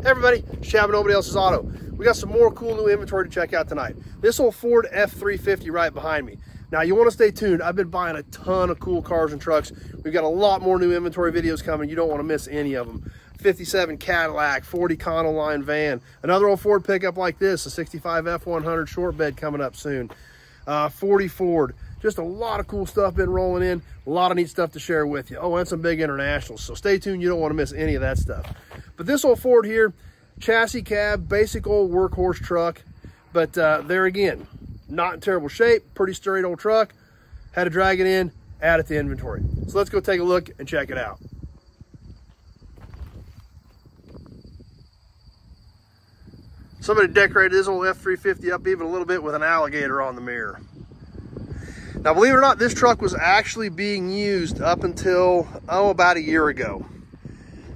Hey everybody, Shabba Nobody Else's Auto. We got some more cool new inventory to check out tonight. This old Ford F-350 right behind me. Now you want to stay tuned. I've been buying a ton of cool cars and trucks. We've got a lot more new inventory videos coming. You don't want to miss any of them. 57 Cadillac, 40 Econoline van, another old Ford pickup like this, a 65 F100 short bed coming up soon. 40 Ford. Just a lot of cool stuff been rolling in. A lot of neat stuff to share with you. Oh, and some big internationals. So stay tuned. You don't want to miss any of that stuff. But this old Ford here, chassis cab, basic old workhorse truck. But there again, not in terrible shape. Pretty sturdy old truck. Had to drag it in, add it to inventory. So let's go take a look and check it out. Somebody decorated this old F-350 up even a little bit with an alligator on the mirror. Now, believe it or not, this truck was actually being used up until, about a year ago.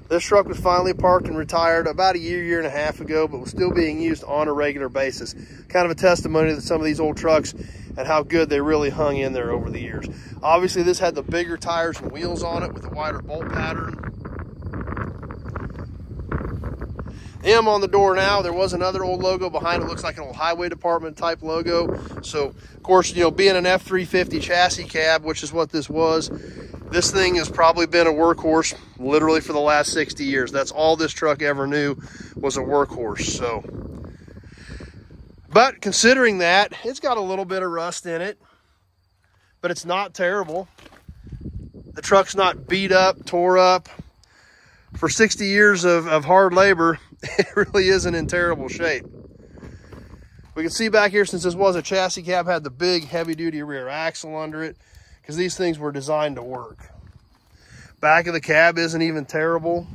This truck was finally parked and retired about a year and a half ago, but was still being used on a regular basis. Kind of a testimony to some of these old trucks and how good they really hung in there over the years. Obviously, this had the bigger tires and wheels on it with a wider bolt pattern. M on the door now. There was another old logo behind it. Looks like an old highway department type logo. So, of course, you know, being an F-350 chassis cab, which is what this was, this thing has probably been a workhorse literally for the last 60 years. That's all this truck ever knew was a workhorse. So, but considering that, it's got a little bit of rust in it, but it's not terrible. The truck's not beat up, tore up. For 60 years of hard labor, it really isn't in terrible shape. We can see back here, since this was a chassis cab, had the big heavy-duty rear axle under it, because these things were designed to work. Back of the cab isn't even terrible.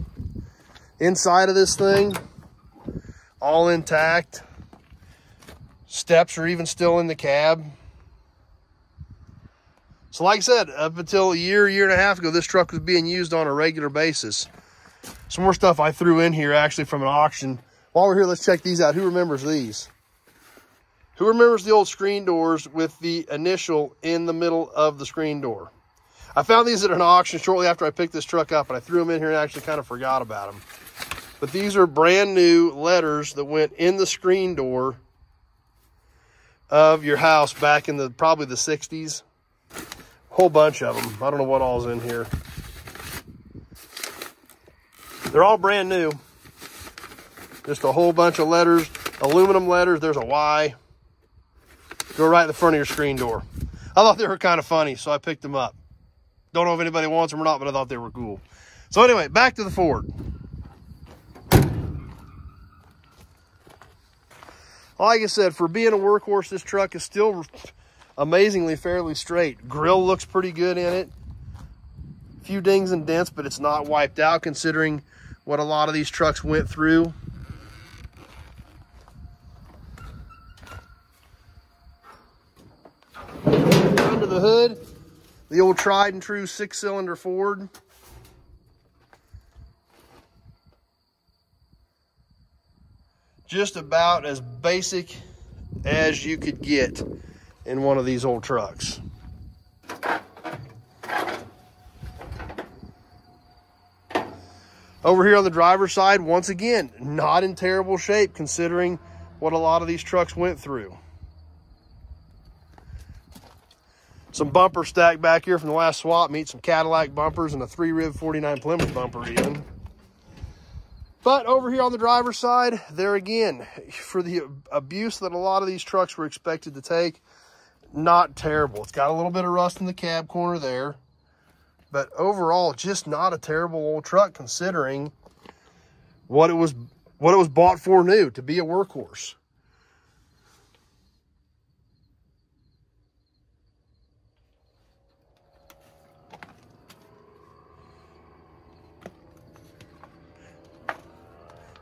Inside of this thing, all intact. Steps are even still in the cab. So like I said, up until a year and a half ago, this truck was being used on a regular basis. Some more stuff I threw in here actually from an auction. While we're here, let's check these out. Who remembers these? Who remembers the old screen doors with the initial in the middle of the screen door? I found these at an auction shortly after I picked this truck up, and I threw them in here and actually kind of forgot about them. But these are brand new letters that went in the screen door of your house back in probably the 60s. A whole bunch of them. I don't know what all's in here. They're all brand new. Just a whole bunch of letters, aluminum letters. There's a Y. Go right in the front of your screen door. I thought they were kind of funny, so I picked them up. Don't know if anybody wants them or not, but I thought they were cool. So anyway, back to the Ford. Like I said, for being a workhorse, this truck is still amazingly fairly straight. Grill looks pretty good in it. A few dings and dents, but it's not wiped out considering what a lot of these trucks went through. Under the hood, the old tried and true 6-cylinder Ford. Just about as basic as you could get in one of these old trucks. Over here on the driver's side, once again, not in terrible shape considering what a lot of these trucks went through. Some bumper stack back here from the last swap meet, some Cadillac bumpers and a 3-rib 49 Plymouth bumper even. But over here on the driver's side, there again, for the abuse that a lot of these trucks were expected to take, not terrible. It's got a little bit of rust in the cab corner there. But overall, just not a terrible old truck considering what it was bought for new, to be a workhorse.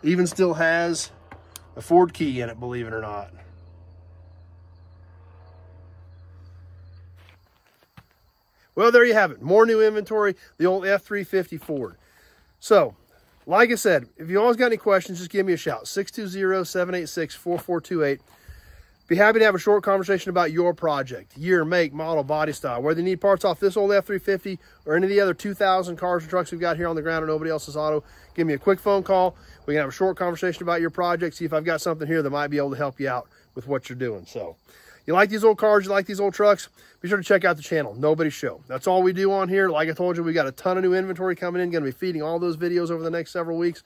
Even still has a Ford key in it, believe it or not. Well, there you have it. More new inventory, the old F-350 Ford. So, like I said, if you always got any questions, just give me a shout. 620-786-4428. Be happy to have a short conversation about your project, year, make, model, body style, whether you need parts off this old F-350 or any of the other 2,000 cars and trucks we've got here on the ground at Nobody Else's Auto. Give me a quick phone call. We can have a short conversation about your project, see if I've got something here that might be able to help you out with what you're doing. So, you like these old cars, you like these old trucks, be sure to check out the channel, Nobody Show. That's all we do on here. Like I told you, we got a ton of new inventory coming in, going to be feeding all those videos over the next several weeks.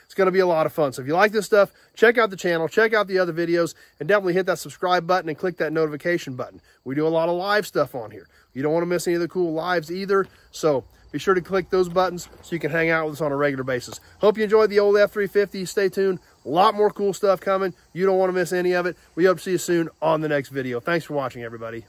It's going to be a lot of fun. So if you like this stuff, check out the channel, check out the other videos, and definitely hit that subscribe button and click that notification button. We do a lot of live stuff on here. You don't want to miss any of the cool lives either. So be sure to click those buttons so you can hang out with us on a regular basis. Hope you enjoyed the old F-350. Stay tuned. A lot more cool stuff coming. You don't want to miss any of it. We hope to see you soon on the next video. Thanks for watching, everybody.